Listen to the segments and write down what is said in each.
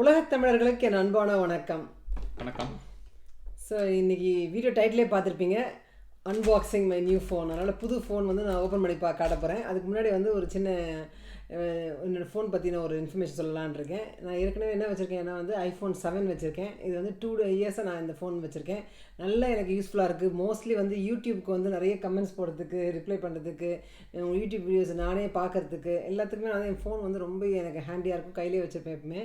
உலகத் தமிழர்களுக்கு என் அன்பான வணக்கம். வணக்கம். ஸோ இன்றைக்கி வீடியோ டைட்டிலே பார்த்துருப்பீங்க, அன்பாக்சிங் மை நியூ ஃபோன். அதனால் புது ஃபோன் வந்து நான் ஓப்பன் பண்ணி காட்ட போகிறேன். அதுக்கு முன்னாடி வந்து ஒரு சின்ன என்னோடய ஃபோன் பற்றின ஒரு இன்ஃபர்மேஷன் சொல்லலான்னு இருக்கேன். நான் ஏற்கனவே என்ன வச்சுருக்கேன்னா வந்து ஐஃபோன் 7 வச்சுருக்கேன். இது வந்து 2 இயர்ஸாக நான் இந்த ஃபோன் வச்சுருக்கேன். நல்லா எனக்கு யூஸ்ஃபுல்லாக இருக்குது. மோஸ்ட்லி வந்து யூடியூப்க்கு வந்து நிறைய கமெண்ட்ஸ் போடுறதுக்கு, ரிப்ளை பண்ணுறதுக்கு, யூடியூப் வீடியோஸ் நானே பார்க்குறதுக்கு எல்லாத்துக்குமே வந்து என் ஃபோன் வந்து ரொம்ப எனக்கு ஹேண்டியாக இருக்கும். கையிலே வச்சுருப்பேன் எப்பவுமே.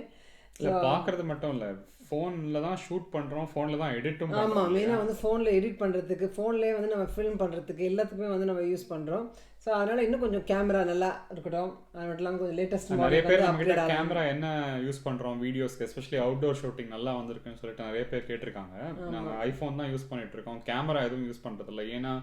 இல்லை பார்க்குறது மட்டும் இல்லை, ஃபோனில் தான் ஷூட் பண்ணுறோம், ஃபோனில் தான் எடிட்டும். ஆமாம், மெயினாக வந்து ஃபோனில் எடிட் பண்ணுறதுக்கு, ஃபோன்லேயே வந்து நம்ம ஃபில்ம் பண்ணுறதுக்கு எல்லாத்துக்குமே வந்து நம்ம யூஸ் பண்ணுறோம். ஸோ அதனால் இன்னும் கொஞ்சம் கேமரா நல்லா இருக்கட்டும், அது மட்டும் இல்லாமல் கொஞ்சம் லேட்டஸ்ட் நிறைய பேர் நம்மகிட்ட கேமரா என்ன யூஸ் பண்ணுறோம் வீடியோஸ்க்கு, எஸ்பெஷலி அவுட்டோர் ஷூட்டிங் நல்லா வந்திருக்குன்னு சொல்லிட்டு நிறைய பேர் கேட்டிருக்காங்க. நாங்கள் ஐஃபோன் தான் யூஸ் பண்ணிட்டு இருக்கோம், கேமரா எதுவும் யூஸ் பண்ணுறதில்ல. ஏன்னா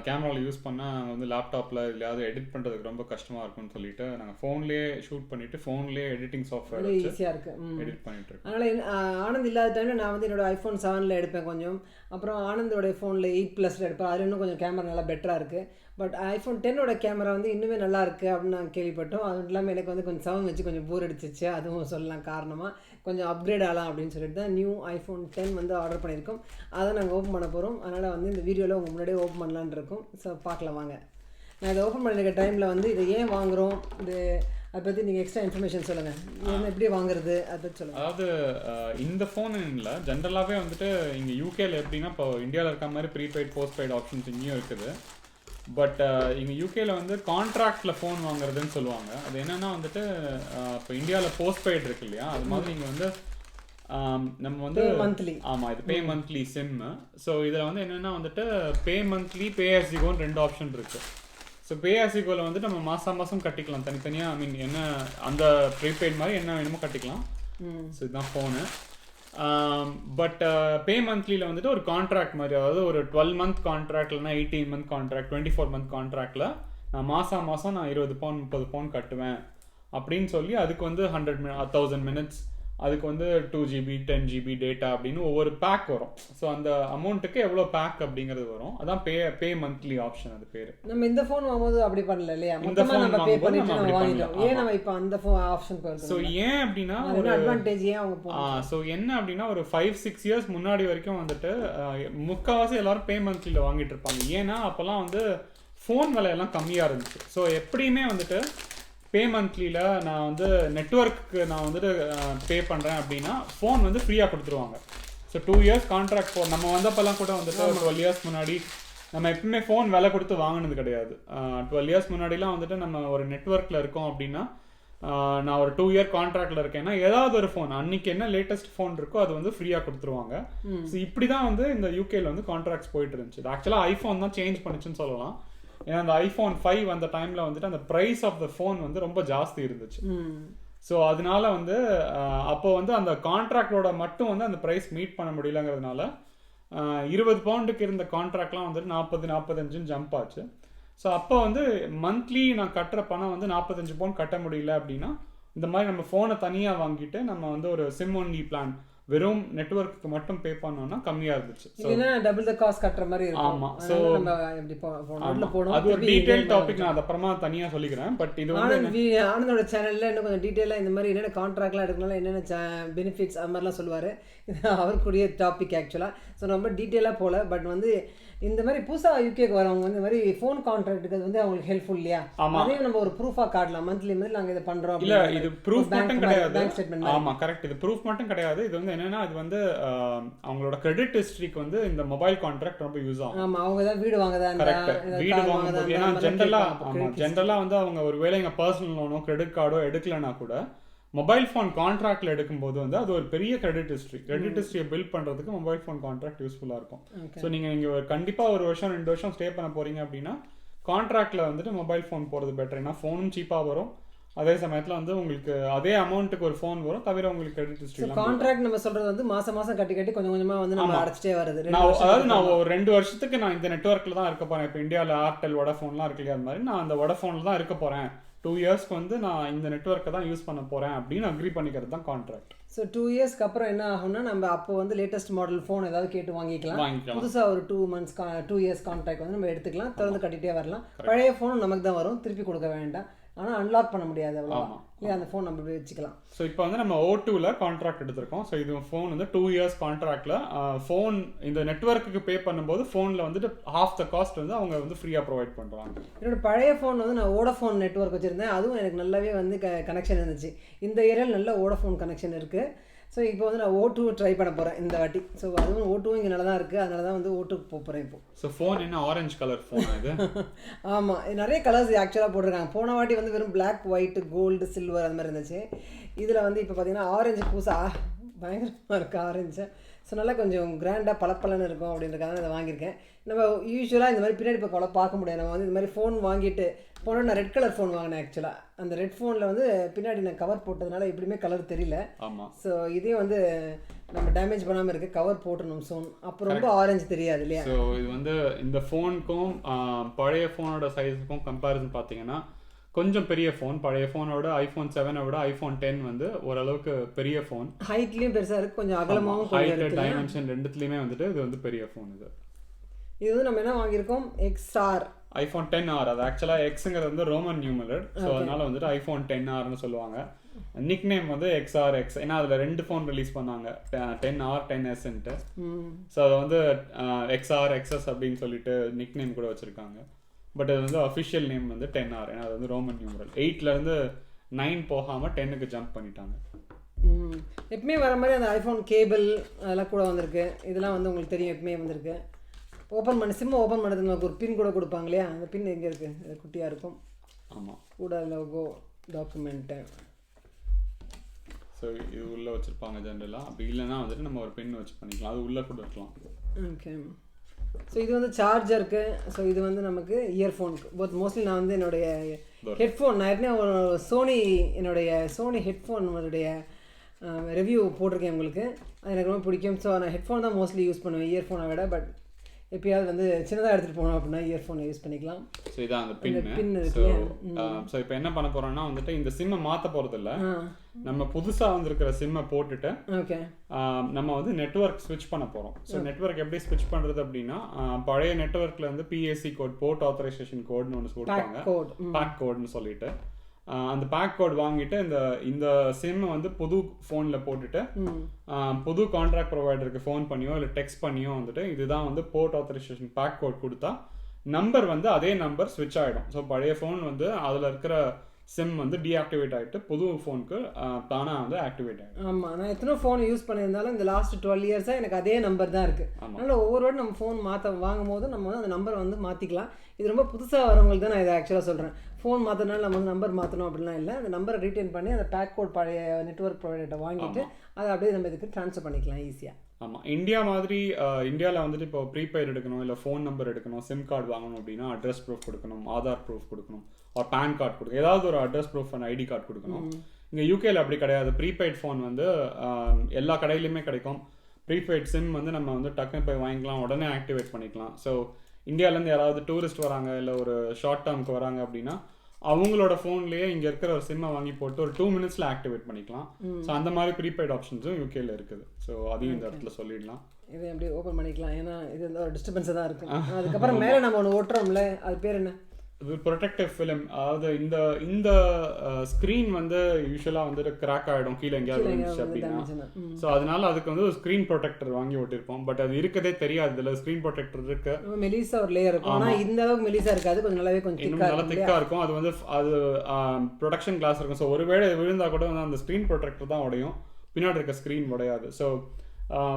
கேமராவில் யூஸ் பண்ணால் நாங்கள் வந்து லேப்டாப்பில் இல்லையாவது எடிட் பண்ணுறதுக்கு ரொம்ப கஷ்டமாக இருக்கும்னு சொல்லிட்டு நாங்கள் ஃபோன்லேயே ஷூட் பண்ணிவிட்டு ஃபோன்லேயே எடிட்டிங் சாஃப்ட்வேர் ஈஸியாக இருக்குது, எடிட் பண்ணிட்டு இருக்கோம். அதனால் ஆனந்த் இல்லாத டைமில் நான் வந்து என்னோடய ஐஃபோன் 7 எடுப்பேன் கொஞ்சம். அப்புறம் ஆனந்தோடைய ஃபோனில் 8+ எடுப்பேன். அது இன்னும் கொஞ்சம் கேமரா நல்லா பெட்டராக இருக்குது. பட் ஐஃபோன் 10 கேமரா வந்து இன்னுமே நல்லா இருக்குது அப்படின்னு நான் கேள்விப்பட்டோம். அதுவும் இல்லாமல் எனக்கு வந்து கொஞ்சம் 7 வச்சு கொஞ்சம் போர் அடிச்சிச்சு, அதுவும் சொல்லலாம் காரணமாக. கொஞ்சம் அப்கிரேட் ஆகலாம் அப்படின்னு சொல்லிட்டு தான் நியூ ஐஃபோன் 10 வந்து ஆர்டர் பண்ணியிருக்கோம். அதை நாங்கள் ஓப்பன் பண்ண போகிறோம். அதனால் வந்து இந்த வீடியோவில் உங்கள் முன்னாடியே ஓப்பன் பண்ணலான்னு இருக்கும். ஸோ பார்க்கலாம் வாங்க. நான் இதை ஓப்பன் பண்ணிருக்க டைமில் வந்து இதை ஏன் வாங்குகிறோம், இது அதை பற்றி நீங்கள் எக்ஸ்ட்ரா இன்ஃபர்மேஷன் சொல்லுங்கள். என்ன எப்படி வாங்குறது அதை பற்றி சொல்லுங்கள். அதாவது இந்த ஃபோன் இல்லை, ஜென்ரலாகவே வந்துட்டு இங்கே யூகேல எப்படின்னா இப்போ இந்தியாவில் இருக்க மாதிரி ப்ரீபெய்ட் போஸ்ட்பெய்ட் ஆப்ஷன்ஸ் இங்கேயும் இருக்குது. பட் இங்கே யூகேல வந்து கான்ட்ராக்டில் ஃபோன் வாங்குறதுன்னு சொல்லுவாங்க. அது என்னென்னா வந்துட்டு இப்போ இந்தியாவில் போஸ்ட்பெய்ட் இருக்கு இல்லையா, அது மாதிரி இங்கே வந்து நம்ம வந்து மந்த்லி, ஆமாம் இது பே மந்த்லி சிம். ஸோ இதில் வந்து என்னென்னா வந்துட்டு pay monthly, pay as you கோன்னு 2 ஆப்ஷன் இருக்குது. ஸோ பே ஆஸ் யூ கோவில் வந்து நம்ம மாதம் கட்டிக்கலாம் தனித்தனியாக. ஐ மீன் என்ன அந்த ப்ரீபெய்ட் மாதிரி என்ன வேணுமோ கட்டிக்கலாம். ஸோ இதுதான் ஃபோனு. பட் பே மந்த்லியில் வந்துட்டு ஒரு கான்ட்ராக்ட் மாதிரி, அதாவது ஒரு 12 மந்த் கான்ட்ராக்ட் இல்லைனா 18 மந்த் கான்ட்ராக்ட், 24 மந்த் கான்ட்ராக்டில் நான் மாதம் நான் 20 பவுண்ட் 30 பவுண்ட் கட்டுவேன் அப்படின்னு சொல்லி அதுக்கு வந்து 1000 மினிட்ஸ், அதுக்கு வந்து 2 GB 10 GB டேட்டா அப்படின்னு ஒவ்வொரு பேக் வரும். ஸோ அந்த அமௌண்ட்டுக்கு எவ்வளோ பேக் அப்படிங்கிறது வரும். அதான் பே மந்த்லி ஆப்ஷன், அது பேர். நம்ம இந்த ஃபோன் வாங்கும்போது அப்படி பண்ணல இல்லையா, மொத்தமாக நம்ம பே பண்ணிட்டு நம்ம வாங்கிட்டோம். ஏன் நம்ம இப்போ அந்த ஆப்ஷன் போகிறோம்? ஸோ ஏன் அப்படின்னா ஒரு அட்வான்டேஜ் ஏன் அவங்க ஸோ என்ன அப்படின்னா ஒரு 5-6 இயர்ஸ் முன்னாடி வரைக்கும் வந்துட்டு முக்கால்வாசி எல்லாரும் பே மந்த்லியில் வாங்கிட்டு இருப்பாங்க. ஏன்னா அப்போல்லாம் வந்து ஃபோன் விலையெல்லாம் கம்மியாக இருந்துச்சு. ஸோ எப்படியுமே வந்துட்டு பே மந்த்லியில் நான் வந்து நெட்ஒர்க்கு நான் வந்துட்டு பே பண்ணுறேன் அப்படின்னா ஃபோன் வந்து ஃப்ரீயாக கொடுத்துருவாங்க. ஸோ 2 இயர்ஸ் கான்ட்ராக்ட் நம்ம வந்தப்பெல்லாம் கூட வந்துட்டு 12 இயர்ஸ் முன்னாடி நம்ம எப்பவுமே ஃபோன் விலை கொடுத்து வாங்கினது கிடையாது. 12 இயர்ஸ் முன்னாடிலாம் வந்துட்டு நம்ம ஒரு நெட்ஒர்க்கில் இருக்கோம் அப்படின்னா, நான் ஒரு 2 இயர் கான்ட்ராக்டில் இருக்கேன்னா ஏதாவது ஒரு ஃபோன் அன்னைக்கு என்ன லேட்டஸ்ட் ஃபோன் இருக்கோ அது வந்து ஃப்ரீயாக கொடுத்துருவாங்க. ஸோ இப்படி தான் வந்து இந்த யூகேல வந்து கான்ட்ராக்ட்ஸ் போயிட்டு இருந்துச்சு. ஆக்சுவலாக ஐஃபோன் தான் சேஞ்ச் பண்ணிச்சுன்னு சொல்லலாம். ஏன்னா அந்த ஐஃபோன் 5 அந்த டைமில் வந்துட்டு அந்த ப்ரைஸ் ஆஃப் த ஃபோன் வந்து ரொம்ப ஜாஸ்தி இருந்துச்சு. ஸோ அதனால வந்து அப்போ வந்து அந்த கான்ட்ராக்டோட மட்டும் வந்து அந்த ப்ரைஸ் மீட் பண்ண முடியலங்கிறதுனால 20 பவுண்டுக்கு இருந்த கான்ட்ராக்ட்லாம் வந்துட்டு 40-45 ஜம்ப் ஆச்சு. ஸோ அப்போ வந்து மந்த்லி நான் கட்டுற பணம் வந்து 45 பவுண்ட் கட்ட முடியல அப்படின்னா இந்த மாதிரி நம்ம ஃபோனை தனியாக வாங்கிட்டு நம்ம வந்து ஒரு சிம் ஒன்லி பிளான் வெறும் நெட்வொர்க்கு மட்டும் பே பண்ணோம்னா கம்மியா இருந்துச்சு. இல்லனா டபுள் தி காஸ்ட் கட்டற மாதிரி இருக்கும். ஆமா. சோ நம்ம எப்படி போறோம் அது ஒரு டீடைல் டாபிக், நான் அத அப்புறமா தனியா சொல்லிக்கிறேன். பட் இது வந்து ஆனந்தோட சேனல்ல இன்னும் கொஞ்சம் டீடைலா இந்த மாதிரி என்னென்ன கான்ட்ராக்ட்லாம் எடுக்கணும், என்னென்ன பெனிஃபிட்ஸ் அது மாதிரிலாம் சொல்லுவாரு. இது அவருக்குரிய டாபிக் ஆக்சுவலா. ஸோ ரொம்ப டீடைலா போல. பட் வந்து இந்த மாதிரி புதுசாக யூகேக்கு வரவங்க வந்து இந்த மாதிரி ஃபோன் கான்ட்ராக்ட்டுக்கு வந்து அவங்களுக்கு ஹெல்ப்ஃபுல் இல்லையா, அதையும் நம்ம ஒரு ப்ரூஃபாக காட்டலாம். மந்த்லி நாங்கள் இதை பண்ணுறோம். இல்லை இது ப்ரூஃப் மட்டும் கிடையாது. ஆமாம் கரெக்ட், இது ப்ரூஃப் மட்டும் கிடையாது. இது வந்து என்னன்னா அது வந்து அவங்களோட கிரெடிட் ஹிஸ்டரிக்கு வந்து இந்த மொபைல் கான்ட்ராக்ட் ரொம்ப யூஸ் ஆகும். ஆமாம், அவங்க தான் வீடு வாங்கதா, வீடு வாங்கும்போது ஏன்னா ஜென்ரலாக வந்து அவங்க ஒரு வேலை எங்கள் பர்சனல் லோனோ கிரெடிட் கார்டோ எடுக்கலன்னா கூட மொபைல் ஃபோன் கான்ட்ராக்டில் எடுக்கும்போது வந்து அது ஒரு பெரிய கிரெடிட் ஹிஸ்ட்ரியை பில்ட் பண்ணுறதுக்கு மொபைல் ஃபோன் கான்ட்ராக்ட் யூஸ்ஃபுல்லாக இருக்கும். ஸோ நீங்கள் இங்கே கண்டிப்பாக 1 வருஷம் 2 வருஷம் ஸ்டே பண்ண போகிறீங்க அப்படின்னா கான்ட்ராக்டில் வந்துட்டு மொபைல் ஃபோன் போகிறது பெட்டர். ஏன்னா ஃபோனும் சீப்பாக வரும், அதே சமயத்தில் வந்து உங்களுக்கு அதே அமௌண்ட்டுக்கு ஒரு ஃபோன் வரும், தவிர உங்களுக்கு கிரெடிட் ஹிஸ்ட்ரி. கான்ட்ராக்ட் நம்ம சொல்கிறது வந்து மாதம் கட்டி கொஞ்சம் கொஞ்சமாக வந்து நம்ம அடைச்சிட்டே வருது. அதாவது நான் ஒரு 2 வருஷத்துக்கு நான் இந்த நெட்வொர்க்கில் தான் இருக்க போகிறேன். இப்போ இந்தியாவில் ஏர்டெல் வோடஃபோன்லாம் இருக்கு இல்லையா, அது மாதிரி நான் அந்த வோடஃபோனில் தான் இருக்க போகிறேன். 2 இயர்ஸ்க்கு வந்து நான் இந்த நெட்வொர்க்கை தான் யூஸ் பண்ண போகிறேன் அப்படின்னு அக்ரி பண்ணிக்கிறது தான் கான்ட்ராக்ட். ஸோ 2 இயர்ஸ்க்கு அப்புறம் என்ன ஆகும்னா நம்ம அப்போ வந்து லேட்டஸ்ட் மாடல் ஃபோன் ஏதாவது கேட்டு வாங்கிக்கலாம். புதுசாக ஒரு 2 இயர்ஸ் கான்ட்ராக்ட் வந்து நம்ம எடுத்துக்கலாம், திறந்து கட்டிகிட்டே வரலாம். பழைய ஃபோனும் நமக்கு தான் வரும், திருப்பி கொடுக்க வேண்டாம். ஆனால் அன்லாக் பண்ண முடியாது அவ்வளோ இல்லையா, அந்த ஃபோன் நம்ம இப்படி வச்சுக்கலாம். ஸோ இப்போ வந்து நம்ம O2ல கான்ட்ராக்ட் எடுத்திருக்கோம். ஸோ இது ஃபோன் வந்து 2 years கான்ட்ராக்டில் ஃபோன் இந்த நெட்ஒர்க்குக்கு பே பண்ணும்போது ஃபோனில் வந்துட்டு half the காஸ்ட் வந்து அவங்க வந்து ஃப்ரீயாக ப்ரொவைட் பண்ணுறாங்க. என்னோட பழைய ஃபோன் வந்து நான் வோடஃபோன் நெட்ஒர்க் வச்சுருந்தேன், அதுவும் எனக்கு நல்லாவே வந்து கனெக்ஷன் இருந்துச்சு. இந்த ஏரியாவில் நல்ல வோடஃபோன் கனெக்ஷன் இருக்குது. ஸோ இப்போ வந்து நான் O2 ட்ரை பண்ண போகிறேன் இந்த வாட்டி. ஸோ அதுவும் O2 இங்கே நல்லா தான் இருக்குது, அதனால தான் வந்து O2க்கு போகிறேன் இப்போ. ஸோ ஃபோன் என்ன ஆரஞ்சு கலர் ஃபோன் இது? ஆமாம், நிறைய கலர்ஸ் ஆக்சுவலாக போட்டிருக்காங்க. போன வாட்டி வந்து வெறும் பிளாக், ஒயிட், கோல்டு, சில்வர் அது மாதிரி இருந்துச்சு. இதில் வந்து இப்போ பார்த்தீங்கன்னா ஆரஞ்சு பூசா பயங்கரமாக இருக்குது ஆரஞ்சு. ஸோ நல்லா கொஞ்சம் கிராண்டாக பளபளன்னு இருக்கும் அப்படின்றக்காக இதை வாங்கியிருக்கேன். நம்ம யூஸ்வலாக இந்த மாதிரி பின்னாடி இப்போ பார்க்க முடியாது. நம்ம வந்து இந்த மாதிரி ஃபோன் வாங்கிட்டு போனால் நான் ரெட் கலர் ஃபோன் வாங்கினேன் ஆக்சுவலாக. அந்த ரெட் ஃபோனில் வந்து பின்னாடி நான் கவர் போட்டதுனால எப்படியுமே கலர் தெரியல. ஆமாம். ஸோ இதையும் வந்து நம்ம டேமேஜ் பண்ணாமல் இருக்குது, கவர் போட்டணும் ஃபோன், அப்போ ரொம்ப ஆரஞ்சு தெரியாது இல்லையா. ஸோ இது வந்து இந்த ஃபோனுக்கும் பழைய ஃபோனோட சைஸுக்கும் கம்பேரிசன் பார்த்தீங்கன்னா கொஞ்சம் பெரிய ஃபோன். பழைய ஃபோனோட iPhone 7 விட iPhone 10 வந்து ஓரளவுக்கு பெரிய ஃபோன். ஹைட்லேயும் பெருசாக இருக்குது, கொஞ்சம் அகலமாகவும், ஹைட் டைமென்ஷன் ரெண்டுத்துலேயுமே வந்துட்டு இது வந்து பெரிய ஃபோன். இது வந்து நம்ம என்ன வாங்கியிருக்கோம், XR iPhone 10R. அது ஆக்சுவலாக எக்ஸுங்கிறது வந்து ரோமன் நியூமரல். ஸோ அதனால வந்துட்டு iPhone 10Rன்னு சொல்லுவாங்க. நிக் நேம் வந்து XRX, ஏன்னா அதில் 2 ஃபோன் ரிலீஸ் பண்ணாங்க, 10R 10Sன்ட்டு. ஸோ அதை வந்து XR XS அப்படின்னு சொல்லிட்டு நிக் நேம் கூட வச்சுருக்காங்க. பட் அது வந்து அஃபிஷியல் நேம் வந்து 10R, ஏன்னா அது வந்து ரோமன் நியூமரல். 8லேருந்து 9 போகாமல் 10க்கு ஜம்ப் பண்ணிட்டாங்க. எப்பவுமே வர மாதிரி அந்த ஐஃபோன் கேபிள் அதெல்லாம் கூட வந்திருக்கு. இதெல்லாம் வந்து உங்களுக்கு தெரியும், எப்பவுமே வந்திருக்கு. ஓப்பன் பண்ணி சிம்மை ஓப்பன் பண்ணுறது நமக்கு ஒரு பின் கூட கொடுப்பாங்க இல்லையா, அந்த பின் எங்கே இருக்குது, அது குட்டியாக இருக்கும். ஆமாம், கூட லோகோ, டாக்குமெண்ட்டு. ஸோ இது உள்ளே வச்சுருப்பாங்க ஜென்ரலாக. அப்படி இல்லைன்னா வந்துட்டு நம்ம ஒரு பின் வச்சு பண்ணிக்கலாம், அது உள்ளே கூட இருக்கலாம். ஓகே. ஸோ இது வந்து சார்ஜருக்கு. ஸோ இது வந்து நமக்கு இயர்ஃபோனுக்கு போத். மோஸ்ட்லி நான் வந்து என்னுடைய ஹெட்ஃபோன், நான் ஏற்கனவே ஒரு என்னுடைய சோனி ஹெட்ஃபோனுடைய ரிவ்யூ போட்டிருக்கேன் உங்களுக்கு, அது எனக்கு ரொம்ப பிடிக்கும். ஸோ நான் ஹெட்ஃபோன் தான் மோஸ்ட்லி யூஸ் பண்ணுவேன் இயர்ஃபோனை விட. பட் எப்பயாவது வந்து சின்னதாக எடுத்துகிட்டு போனோம் அப்படின்னா இயர்ஃபோனை யூஸ் பண்ணிக்கலாம். ஸோ இதான் அந்த பின் இருக்கு. ஸோ இப்போ என்ன பண்ண போகிறோம்னா வந்துட்டு இந்த சிம்மை மாற்ற போகிறது இல்லை, நம்ம புதுசாக வந்திருக்கிற சிம்மை போட்டுட்டு ஓகே நம்ம வந்து நெட்வொர்க் ஸ்விட்ச் பண்ண போகிறோம். ஸோ நெட்வொர்க் எப்படி ஸ்விட்ச் பண்ணுறது அப்படின்னா, பழைய நெட்வொர்க்கில் வந்து PAC கோட், போர்ட் ஆத்தரைசேஷன் கோட்னு ஒன்று கொடுப்பாங்க, பேக் கோட்னு சொல்லிட்டு. அந்த பேக் கோட் வாங்கிட்டு இந்த சிம்மை வந்து புது ஃபோனில் போட்டுட்டு புது கான்ட்ராக்ட் ப்ரொவைடருக்கு ஃபோன் பண்ணியோ இல்லை டெக்ஸ்ட் பண்ணியோ வந்துட்டு இதுதான் வந்து போர்ட் ஆத்தரைசேஷன் பேக் கோட் கொடுத்தா நம்பர் வந்து அதே நம்பர் ஸ்விட்ச் ஆகிடும். ஸோ பழைய ஃபோன் வந்து அதில் இருக்கிற சிம் வந்து டீஆக்டிவேட் ஆகிட்டு புது ஃபோனுக்கு தானாக வந்து ஆக்டிவேட் ஆகிடும். ஆமாம், நான் எத்தனை ஃபோன் யூஸ் பண்ணியிருந்தாலும் இந்த லாஸ்ட் 12 இயர்ஸாக எனக்கு அதே நம்பர் தான் இருக்குது. அதனால் ஒவ்வொரு வாட்டி நம்ம ஃபோன் வாங்கும் போது நம்ம வந்து அந்த நம்பரை வந்து மாற்றிக்கலாம். இது ரொம்ப புதுசாக வரவங்களுக்கு தான் நான் இதை ஆக்சுவலாக சொல்கிறேன். ஃபோன் மாற்றினாலும் நம்ம வந்து நம்பர் மாற்றணும் அப்படிலாம் இல்லை, அந்த நம்பரை ரீட்டைன் பண்ணி அந்த பேக் கோட் பழைய நெட்வொர்க் ப்ரொவைடர்கிட்ட வாங்கிட்டு அதை அப்படியே நம்ம இதுக்கு ட்ரான்ஸ்ஃபர் பண்ணிக்கலாம் ஈஸியாக. ஆமாம், இந்தியா மாதிரி இந்தியாவில் வந்துட்டு இப்போ ப்ரீபெய்ட் எடுக்கணும், இல்லை ஃபோன் நம்பர் எடுக்கணும், சிம் கார்டு வாங்கணும் அப்படின்னா அட்ரஸ் ப்ரூஃப் கொடுக்கணும், ஆதார் ப்ரூஃப் கொடுக்கணும், ஒரு பேன் கார்டு கொடுக்கணும், ஏதாவது ஒரு address proof and ID card கொடுக்கணும். இங்கே யூகேல அப்படி கிடையாது. ப்ரீபெய்ட் ஃபோன் வந்து எல்லா கடையிலையுமே கிடைக்கும். ப்ரீபெய்ட் சிம் வந்து நம்ம வந்து டக்குன்னு போய் வாங்கிக்கலாம், உடனே ஆக்டிவேட் பண்ணிக்கலாம். ஸோ இந்தியாவிலேருந்து யாராவது டூரிஸ்ட் வராங்க இல்லை ஒரு ஷார்ட் டேர்முக்கு வராங்க அப்படின்னா அவங்களோட ஃபோன்லேயே இங்கே இருக்கிற ஒரு சிம்மை வாங்கி போட்டு ஒரு 2 minutesல ஆக்டிவேட் பண்ணிக்கலாம். ஸோ அந்த மாதிரி ப்ரீபெய்ட் ஆப்ஷன்ஸும் யூகேல இருக்குது. ஸோ அதையும் இந்த இடத்துல சொல்லிடலாம். இதை எப்படி ஓப்பன் பண்ணிக்கலாம், ஏன்னா இது வந்து ஒரு டிஸ்டர்பன்ஸாக தான் இருக்குது. அதுக்கப்புறம் மேலே நம்ம ஒன்று ஓட்டுறோம்ல, அது பேர் என்ன, இது ப்ரொடெக்டிவ் ஃபிலிம். அதாவது இந்த ஸ்க்ரீன் வந்து யூஸ்வலாக வந்துட்டு கிராக் ஆகிடும் கீழே எங்கேயாவது இருந்துச்சு அப்படின்னா. ஸோ அதனால அதுக்கு வந்து ஒரு ஸ்க்ரீன் ப்ரொடெக்டர் வாங்கி ஓட்டிருப்போம். பட் அது இருக்கதே தெரியாது, இதில் ஸ்க்ரீன் ப்ரொடெக்டர் இருக்கு. மெலிசா ஒரு லேயர் இருக்கும், ஆனால் இந்த அளவுக்கு மெலிசா இருக்காது, கொஞ்சம் நல்லாவே கொஞ்சம் நல்லா திக்காக இருக்கும். அது வந்து அது ப்ரொடக்ஷன் கிளாஸ் இருக்கும். ஸோ ஒருவேளை விழுந்தா கூட வந்து அந்த ஸ்க்ரீன் ப்ரொடெக்டர் தான் உடையும், பின்னாடி இருக்க ஸ்க்ரீன் உடையாது. ஸோ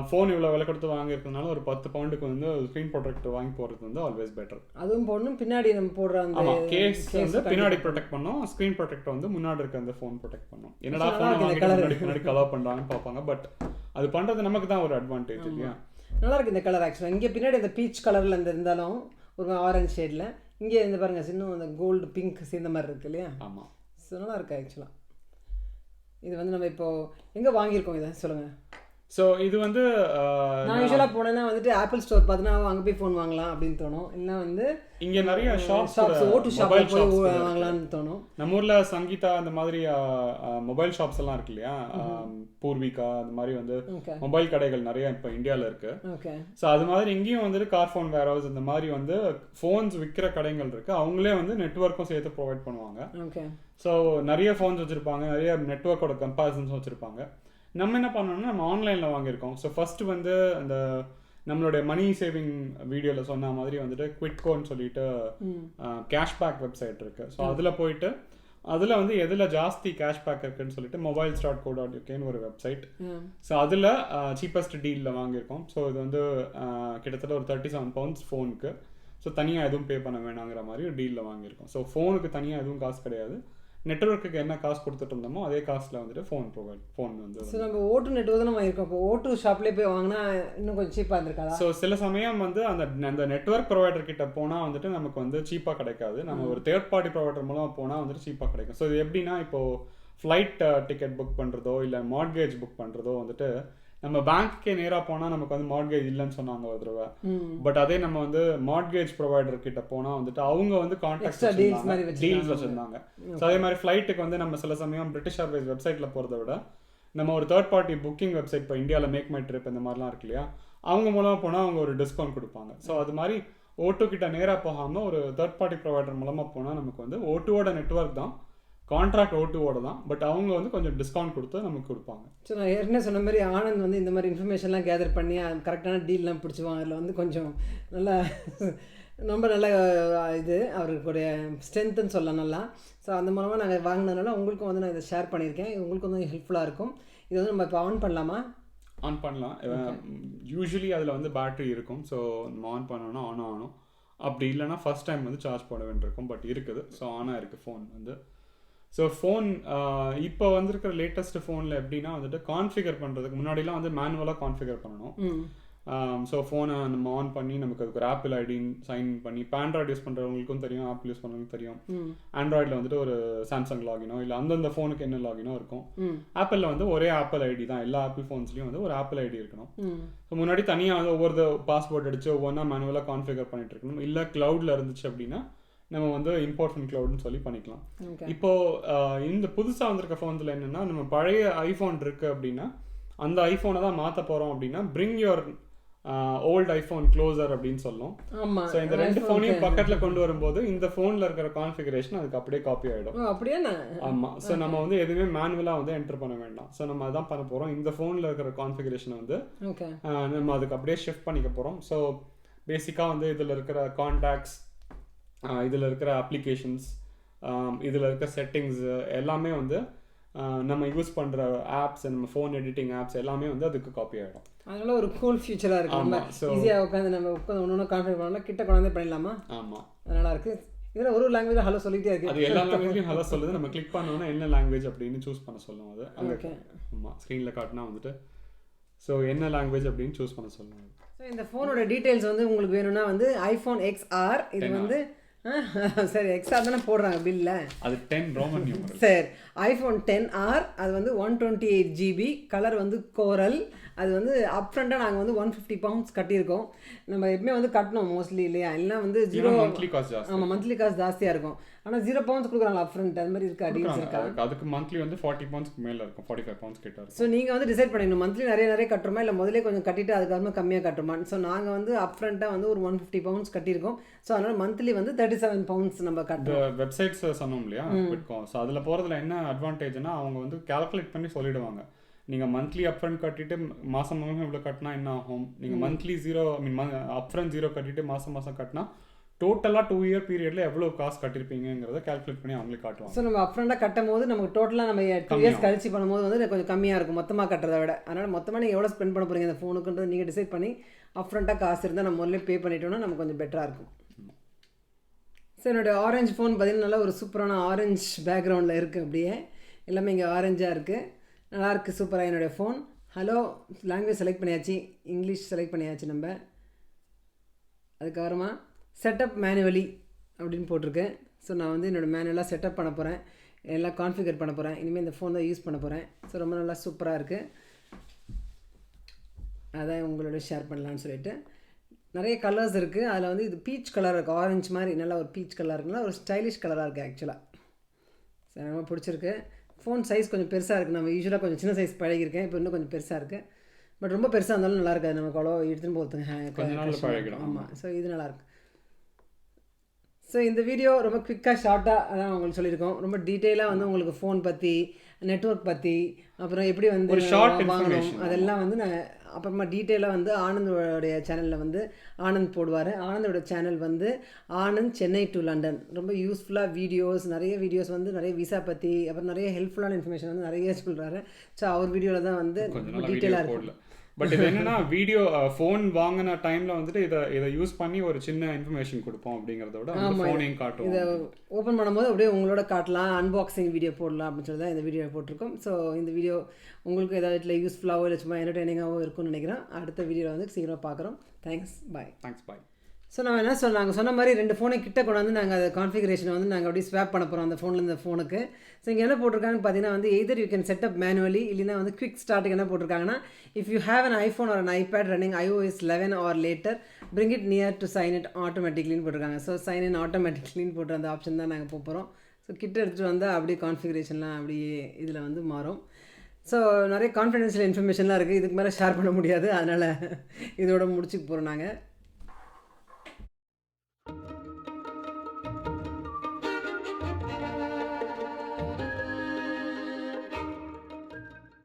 ஃபோன் இவ்வளோ விலை கொடுத்து வாங்கியிருக்கனால ஒரு 10 பவுண்டுக்கு வந்து ஸ்க்ரீன் ப்ரொடெக்டர் வாங்கி போகிறது வந்து ஆல்வேஸ் பெட்டர். அதுவும் போடணும், பின்னாடி நம்ம போடுற அந்த கேஸ் வந்து பின்னாடி ப்ரொடெக்ட் பண்ணோம், ஸ்க்ரீன் ப்ரொடெக்டர் வந்து முன்னாடி இருக்க அந்த ஃபோன் ப்ரொடெக்ட் பண்ணோம். என்னடா ஃபோன் வாங்கி பின்னாடி கலர் பண்ணுறாங்கன்னு பார்ப்பாங்க. பட் அது பண்ணுறது நமக்கு தான் ஒரு அட்வான்டேஜ் இல்லையா. நல்லா இருக்குது இந்த கலர் ஆக்சுவலாக. இங்கே பின்னாடி இந்த பீச் கலரில் இருந்தாலும் ஒரு ஆரஞ்சு ஷேடில், இங்கே இருந்து பாருங்கள் இன்னும் அந்த கோல்டு பிங்க் சேர்ந்த மாதிரி இருக்குது இல்லையா. ஆமாம், ஸோ நல்லா இருக்குது ஆக்சுவலாக. இது வந்து நம்ம இப்போது எங்கே வாங்கியிருக்கோம் இதை சொல்லுங்கள். ஸோ இது வந்து நான் யூஸ்வலாக போனேன்னா வந்துட்டு ஆப்பிள் ஸ்டோர் பார்த்தீங்கன்னா அங்கே போய் ஃபோன் வாங்கலாம் அப்படின்னு தோணும். இல்லை வந்து இங்கே நிறைய ஷாப்ஸ் ஓட்டு ஷாப்பில் போய் வாங்கலாம்னு தோணும். நம்ம ஊரில் சங்கீதா அந்த மாதிரி மொபைல் ஷாப்ஸ் எல்லாம் இருக்கு இல்லையா, பூர்விகா அந்த மாதிரி வந்து மொபைல் கடைகள் நிறைய இப்போ இந்தியாவில் இருக்கு. ஸோ அது மாதிரி இங்கேயும் வந்துட்டு கார் ஃபோன் வேர் ஹவுஸ் இந்த மாதிரி வந்து ஃபோன்ஸ் விற்கிற கடைகள் இருக்கு. அவங்களே வந்து நெட்வொர்க்கும் சேர்த்து ப்ரொவைட் பண்ணுவாங்க. ஸோ நிறைய ஃபோன்ஸ் வச்சுருப்பாங்க, நிறைய நெட்வொர்க்கோட கம்பேரிசன்ஸ் வச்சுருப்பாங்க. நம்ம என்ன பண்ணோம்னா நம்ம ஆன்லைனில் வாங்கியிருக்கோம். ஸோ ஃபஸ்ட்டு வந்து அந்த நம்மளுடைய மணி சேவிங் வீடியோவில் சொன்ன மாதிரி வந்துட்டு குவிட்கோன்னு சொல்லிட்டு கேஷ்பேக் வெப்சைட் இருக்குது. ஸோ அதில் போயிட்டு அதில் வந்து எதில் ஜாஸ்தி கேஷ்பேக் இருக்குன்னு சொல்லிட்டு mobiles.co.ukன்னு ஒரு வெப்சைட். ஸோ அதில் சீப்பஸ்ட் டீலில் வாங்கியிருக்கோம். ஸோ இது வந்து கிட்டத்தட்ட ஒரு 37 பவுண்ட்ஸ் ஃபோனுக்கு. ஸோ தனியாக எதுவும் பே பண்ண வேணாங்கிற மாதிரி ஒரு டீலில் வாங்கியிருக்கோம். ஸோ ஃபோனுக்கு தனியாக எதுவும் காசு கிடையாது. நெட்வொர்க்குக்கு என்ன காசு கொடுத்துட்டு இருந்தோமோ அதே காசில் வந்துட்டு ஃபோன் வந்து ஸோ நம்ம ஓட்டு நெட்வொர்க் தான் வாங்கியிருக்கோம். இப்போ ஓட்டு ஷாப்லேயே போய் வாங்கினா இன்னும் கொஞ்சம் சீப்பாக இருந்திருக்காதா? ஸோ சில சமயம் வந்து அந்த நெட்வொர்க் ப்ரொவைடர் கிட்ட போனால் வந்துட்டு நமக்கு வந்து சீப்பாக கிடைக்காது. நம்ம ஒரு தேர்ட் பார்ட்டி ப்ரொவைடர் மூலமாக போனால் வந்துட்டு சீப்பாக கிடைக்கும். ஸோ இது எப்படின்னா இப்போது ஃப்ளைட் டிக்கெட் புக் பண்ணுறதோ இல்லை மார்ட்கேஜ் புக் பண்ணுறதோ வந்துட்டு நம்ம பேங்க்கே நேராக போனால் நமக்கு வந்து மார்ட்கேஜ் இல்லைன்னு சொன்னாங்க ஒரு தடவை. பட் அதே நம்ம வந்து மார்ட்கேஜ் ப்ரொவைடர் கிட்ட போனால் வந்துட்டு அவங்க வந்து கான்டாக்ட் டீல்ஸ் வச்சுருந்தாங்க. ஸோ அதே மாதிரி ஃப்ளைட்டுக்கு வந்து நம்ம சில சமயம் பிரிட்டிஷ் ஏர்வேஸ் வெப்சைட்டில் போகிறத விட நம்ம ஒரு தேர்ட் பார்ட்டி புக்கிங் வெப்சைட் இப்போ இந்தியாவில் மேக் மை ட்ரிப் இந்த மாதிரிலாம் இருக்கு இல்லையா, அவங்க மூலமாக போனால் அவங்க ஒரு டிஸ்கவுண்ட் கொடுப்பாங்க. ஸோ அது மாதிரி ஓட்டு கிட்ட நேராக போகாமல் ஒரு தேர்ட் பார்ட்டி ப்ரொவைடர் மூலமாக போனால் நமக்கு வந்து ஓட்டுவோட நெட்வொர்க் தான், கான்ட்ராக்ட் ஓட்டுவோட தான், பட் அவங்க வந்து கொஞ்சம் டிஸ்கவுண்ட் கொடுத்து நமக்கு கொடுப்பாங்க. ஸோ நான் ஏற்கனவே சொன்ன மாதிரி ஆனந்த் வந்து இந்த மாதிரி இன்ஃபர்மேஷன்லாம் கேதர் பண்ணி கரெக்டான டீல்லாம் பிடிச்சிவாங்க. அதில் வந்து கொஞ்சம் நல்லா ரொம்ப நல்ல இது அவருக்குடைய ஸ்ட்ரென்த்துன்னு சொல்லலாம் நல்லா. ஸோ அந்த மூலமாக நாங்கள் வாங்கினதுனால உங்களுக்கும் வந்து நான் இதை ஷேர் பண்ணியிருக்கேன். இது உங்களுக்கு வந்து ஹெல்ப்ஃபுல்லாக இருக்கும். இது வந்து நம்ம இப்போ ஆன் பண்ணலாமா? ஆன் பண்ணலாம். யூஸ்வலி அதில் வந்து பேட்டரி இருக்கும். ஸோ நம்ம ஆன் பண்ணோன்னா ஆன் ஆகணும். அப்படி இல்லைனா ஃபஸ்ட் டைம் வந்து சார்ஜ் போட வேண்டியிருக்கும். பட் இருக்குது. ஸோ ஆனாக இருக்குது ஃபோன் வந்து. ஸோ ஃபோன் இப்போ வந்திருக்கிற லேட்டஸ்ட் ஃபோனில் எப்படின்னா வந்துட்டு கான்ஃபிகர் பண்ணுறதுக்கு முன்னாடிலாம் வந்து மேனுவலாக கான்ஃபிகர் பண்ணணும். ஸோ ஃபோனை நம்ம ஆன் பண்ணி நமக்கு அதுக்கு ஒரு ஆப்பிள் ஐடின்னு சைன் பண்ணி, இப்போ ஆண்ட்ராய்டு யூஸ் பண்ணுறவங்களுக்கும் தெரியும், ஆப்பிள் யூஸ் பண்ணுறவங்களுக்கும் தெரியும். ஆண்ட்ராய்டில் வந்துட்டு ஒரு சாம்சங் லாகினோ இல்லை அந்தந்த ஃபோனுக்கு என்ன லாகினோ இருக்கும். ஆப்பிளில் வந்து ஒரே ஆப்பிள் ஐடி தான். எல்லா ஆப்பிள் ஃபோன்ஸ்லையும் வந்து ஒரு ஆப்பிள் ஐடி இருக்கணும். ஸோ முன்னாடி தனியாக வந்து ஒவ்வொரு பாஸ்வேர்ட் அடிச்சு ஒவ்வொன்றா மேனுவலாக கான்ஃபிகர் பண்ணிட்டு இருக்கணும். இல்லை க்ளவுடில் இருந்துச்சு அப்படின்னா நம்ம வந்து இம்போர்ட் ஃப்ரம் க்ளவுட்னு சொல்லி பண்ணிக்கலாம். இப்போ இந்த புதுசாக வந்திருக்க ஃபோன்ஸில் என்னென்னா, நம்ம பழைய ஐஃபோன் இருக்குது அப்படின்னா அந்த ஐஃபோனை தான் மாற்ற போகிறோம் அப்படின்னா bring your old iPhone closer அப்படின்னு சொல்லும். ஸோ இந்த ரெண்டு ஃபோனையும் பக்கத்தில் கொண்டு வரும்போது இந்த ஃபோனில் இருக்கிற கான்ஃபிகரேஷன் அதுக்கு அப்படியே காப்பி ஆகிடும். அப்படியே ஆமாம். ஸோ நம்ம வந்து எதுவுமே மேனுவலாக வந்து என்டர் பண்ண வேண்டாம். ஸோ நம்ம அதான் பண்ண போகிறோம். இந்த ஃபோனில் இருக்கிற கான்ஃபிகரேஷனை வந்து நம்ம அதுக்கு அப்படியே ஷிஃப்ட் பண்ணிக்க போகிறோம். ஸோ பேசிக்காக வந்து இதில் இருக்கிற கான்டாக்ட்ஸ், இதில் இருக்கிற அப்ளிகேஷன்ஸ், இதில் இருக்கிற செட்டிங்ஸு எல்லாமே வந்து நம்ம யூஸ் பண்ணுற ஆப்ஸ், நம்ம ஃபோன் எடிட்டிங் ஆப்ஸ் எல்லாமே வந்து அதுக்கு காப்பி ஆகிடும். அதனால ஒரு கூல் ஃபியூச்சராக இருக்குது. நம்ம ஈஸியாக உட்காந்து நம்ம ஒன்று கான்ஃபிகர் பண்ணலாம், கிட்ட கொண்டாந்து பண்ணிடலாமா? ஆமாம், நல்லா இருக்குது. இதில் ஒரு லாங்குவேஜ் ஹலோ சொல்லிகிட்டே இருக்குது. அது எல்லா லாங்குவேஜ்லையும் ஹலோ சொல்லுது. நம்ம கிளிக் பண்ணோன்னா என்ன லாங்குவேஜ் அப்படின்னு சூஸ் பண்ண சொல்லும். அது அங்கே ஆமாம் ஸ்க்ரீனில் காட்டினா வந்துட்டு ஸோ என்ன லாங்குவேஜ் அப்படின்னு சூஸ் பண்ண சொல்லுவாங்க. ஸோ இந்த ஃபோனோட டீட்டெயில்ஸ் வந்து உங்களுக்கு வேணும்னா வந்து ஐஃபோன் XR, இது வந்து சரி XR தானே போடுறாங்க பில்ல, அது 10 ரோமன் நியூமரல். சரி ஐஃபோன் XR அது வந்து 128 GB, கலர் வந்து கோரல். அது வந்து அப் ஃப்ரண்ட்டாக நாங்கள் வந்து 150 பவுண்ட்ஸ் கட்டியிருக்கோம். நம்ம எப்பவுமே வந்து கட்டணும் மோஸ்ட்லி இல்லையா, எல்லாம் வந்து 0 மந்த்லி காஸ்ட் ஜாஸ்தி. ஆமாம் மந்த்லி காஸ்ட் ஜாஸ்தியாக இருக்கும். ஆனால் 0 பவுண்ட்ஸ் கொடுக்குறாங்க அப் ஃப்ரண்ட், அது மாதிரி இருக்கா டீல்ஸ் இருக்கா? அதுக்கு மந்த்லி வந்து 40 பவுண்ட்ஸ்க்கு மேலே இருக்கும், 45 பவுண்ட்ஸ் கிட்ட இருக்கும். ஸோ நீங்கள் வந்து டிசைட் பண்ணிடணும் மந்த்லி நிறைய கட்டுறோமா இல்லை முதலே கொஞ்சம் கட்டிட்டு அதுக்கப்புறமா கம்மியாக கட்டுறோமா. ஸோ நாங்கள் வந்து அப் ஃப்ரண்ட்டாக வந்து ஒரு 150 பவுண்ட்ஸ் கட்டியிருக்கோம். ஸோ அதனால் மந்த்லி வந்து 37 பவுண்ட்ஸ் நம்ம கட்டுறோம். வெப்சைட்ஸ் சொன்னோம் இல்லையா பிட்காயின். ஸோ அதில் போகிறதுல என்ன அட்வான்டேஜ்னா அவங்க வந்து கால்குலேட் பண்ணி சொல்லிடுவாங்க. நீங்கள் மந்த்லி அப்ஃப்ரண்ட் கட்டிட்டு மாதம் இவ்வளோ கட்டினா என்ன ஆகும், நீங்கள் மந்த்லி 0 அப்ஃப்ரண்ட் 0 கட்டிட்டு மாதம் கட்டினா டோட்டலாக 2 இயர் பீரியடில் எவ்வளோ காசு கட்டியிருப்பீங்கிறத கால்குலேட் பண்ணி அவங்களே காட்டுவாங்க. ஸோ நம்ம அப்ஃப்ரண்டாக கட்டும் போது நமக்கு டோட்டலாக நம்ம 2 இயர்ஸ் கழிச்சு பண்ணும்போது வந்து கொஞ்சம் கம்மியாக இருக்கும் மொத்தமாக கட்டுறதை விட. அதனால் மொத்தமாக நீங்கள் எவ்வளோ ஸ்பெண்ட் பண்ண போகிறீங்க அந்த ஃபோனுக்குன்றது நீங்கள் டிசைட் பண்ணி அப்ஃப்ரண்ட்டாக காசு இருந்தால் நம்ம முதல்ல பே பண்ணிட்டோம்னா நமக்கு கொஞ்சம் பெட்டராக இருக்கும். ஸோ என்னோடய ஆரஞ்சு ஃபோன் பார்த்தீங்கன்னா நல்லா ஒரு சூப்பரான ஆரஞ்ச் பேக்ரவுண்டில் இருக்குது. அப்படியே எல்லாமே இங்கே ஆரஞ்சாக இருக்குது, நல்லாயிருக்கு, சூப்பராக என்னுடைய ஃபோன். ஹலோ லாங்குவேஜ் செலக்ட் பண்ணியாச்சு, இங்கிலீஷ் செலக்ட் பண்ணியாச்சு நம்ம. அதுக்கப்புறமா செட்டப் மேனுவலி அப்படின்னு போட்டிருக்கேன். ஸோ நான் வந்து என்னோடய மேனுவலாக செட்டப் பண்ண போகிறேன், எல்லாம் கான்ஃபிகர் பண்ண போகிறேன். இனிமேல் இந்த ஃபோன் தான் யூஸ் பண்ண போகிறேன். ஸோ ரொம்ப நல்லா சூப்பராக இருக்குது. அதை உங்களோட ஷேர் பண்ணலான்னு சொல்லிட்டு. நிறைய கலர்ஸ் இருக்குது. அதில் வந்து இது பீச் கலர் இருக்குது, ஆரஞ்சு மாதிரி நல்லா ஒரு பீச் கலர் இருக்குன்னா ஒரு ஸ்டைலிஷ் கலராக இருக்குது ஆக்சுவலாக. சரி, ரொம்ப பிடிச்சிருக்கு. ஃபோன் சைஸ் கொஞ்சம் பெருசாக இருக்குது. நம்ம யூஸ்வலாக கொஞ்சம் சின்ன சைஸ் பழகிருக்கேன், இப்போ இன்னும் கொஞ்சம் பெருசாக இருக்குது. பட் ரொம்ப பெருசாக இருந்தாலும் நல்லா இருக்காது, நமக்கு அவ்வளோ எடுத்துன்னு போகிறதுக்கு. ஆமாம், ஸோ இது நல்லாயிருக்கு. ஸோ இந்த வீடியோ ரொம்ப குவிக்காக ஷார்ட்டாக அதான் உங்களுக்கு சொல்லியிருக்கோம். ரொம்ப டீட்டெயிலாக வந்து உங்களுக்கு ஃபோன் பற்றி, நெட்வொர்க் பற்றி, அப்புறம் எப்படி வந்து வாங்கணும் அதெல்லாம் வந்து நான் அப்புறமா டீட்டெயிலாக வந்து ஆனந்தோடைய சேனலில் வந்து ஆனந்த் போடுவார். ஆனந்தோட சேனல் வந்து ஆனந்த் சென்னை டு லண்டன். ரொம்ப யூஸ்ஃபுல்லாக வீடியோஸ், நிறைய வீடியோஸ் வந்து நிறைய விசா பற்றி, அப்புறம் நிறைய ஹெல்ப்ஃபுல்லான இன்ஃபர்மேஷன் வந்து நிறைய சொல்கிறாரு. ஸோ அவர் வீடியோவில் தான் வந்து டீட்டெயிலாக இருக்கும். பட் இது என்னன்னா வீடியோ ஃபோன் வாங்கின டைமில் வந்துட்டு இதை யூஸ் பண்ணி ஒரு சின்ன இன்ஃபர்மேஷன் கொடுப்போம் அப்படிங்கிறதோட ஃபோனையும் காட்டும். இதை ஓப்பன் பண்ணும்போது அப்படியே உங்களோட காட்டலாம், அன்பாக்சிங் வீடியோ போடலாம் அப்படின்னு சொல்லி தான் இந்த வீடியோ போட்டிருக்கோம். ஸோ இந்த வீடியோ உங்களுக்கு ஏதாவது இல்லை யூஸ்ஃபுல்லாகவோ இல்லை சும்மா என்டர்டெய்னிங்காகவோ இருக்கும்னு நினைக்கிறேன். அடுத்த வீடியோவில் வந்து சீக்கிரமாக பார்க்குறோம். Thanks bye. ஸோ நம்ம என்ன நாங்கள் சொன்ன மாதிரி 2 ஃபோனை கிட்ட கொண்டாந்து நாங்கள் அதை கான்ஃபிகரேஷனை வந்து நாங்கள் அப்படியே ஸ்வாப் பண்ண போகிறோம் அந்த ஃபோனில் இந்த ஃபோனுக்கு. ஸோ இங்கே என்ன போட்டிருக்காங்கன்னு பார்த்தீங்கன்னா வந்து either you can set up manually, இல்லைனா வந்து குவிக் ஸ்டார்ட்டுக்கு என்ன போட்டிருக்காங்கன்னா if you have an iPhone or an iPad running iOS 11 or later bring it near to sign it automatically போட்டிருக்காங்க. ஸோ சைன் இன் ஆட்டோமேட்டிக்லின்னு போட்டு அந்த ஆப்ஷன் தான் நாங்கள் போகிறோம். ஸோ கிட்ட எடுத்துகிட்டு வந்தால் அப்படியே கான்ஃபிகரேஷன்லாம் அப்படியே இதில் வந்து மாறும். ஸோ நிறைய கான்ஃபிடென்ஷியல் இன்ஃபர்மேஷன்லாம் இருக்குது, இதுக்கு மேலே ஷேர் பண்ண முடியாது, அதனால் இதோட முடிச்சுக்க போகிறோம் நாங்கள்.